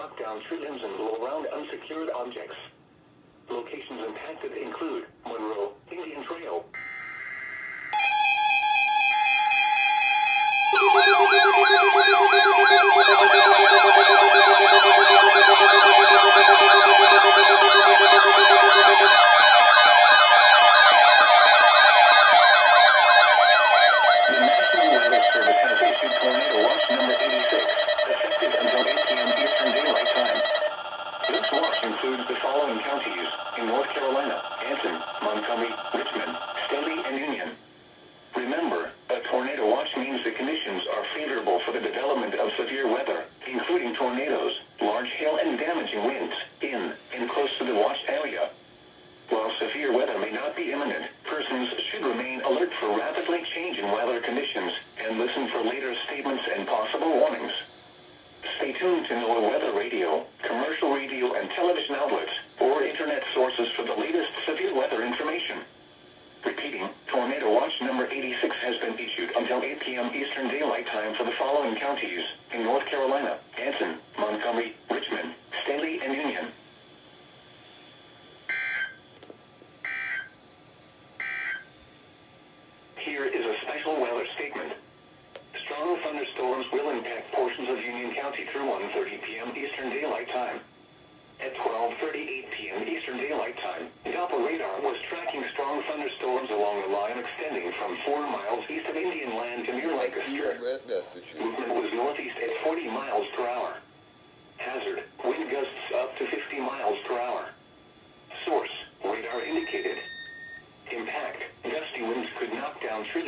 knock down tree limbs and blow around unsecured objects. Locations impacted include Monroe, Indian Trail. This watch includes the following counties in North Carolina: Anson, Montgomery, Richmond, Stanley, and Union. Remember, a tornado watch means the conditions are favorable for the development of severe weather, including tornadoes, large hail, and damaging winds in and close to the watched area. While severe weather may not be imminent, persons should remain alert for rapidly changing weather conditions and listen for later statements and possible warnings. Stay tuned to NOAA weather radio, commercial radio and television outlets, or internet sources for the latest severe weather information. Repeating, Tornado Watch number 86 has been issued until 8 p.m. Eastern Daylight Time for the following counties in North Carolina: Anson, Montgomery, Richmond, Stanley, and Union. Here is a special weather statement. Strong thunderstorms will impact portions of Union County through 1:30 p.m. Eastern Daylight Time. At 12:38 p.m. Eastern Daylight Time, Doppler radar was tracking strong thunderstorms along a line extending from 4 miles east of Indian Land to near Lancaster. Movement was northeast at 40 miles per hour. Hazard, wind gusts up to 50 miles per hour. Source, radar indicated. Impact, gusty winds could knock down tree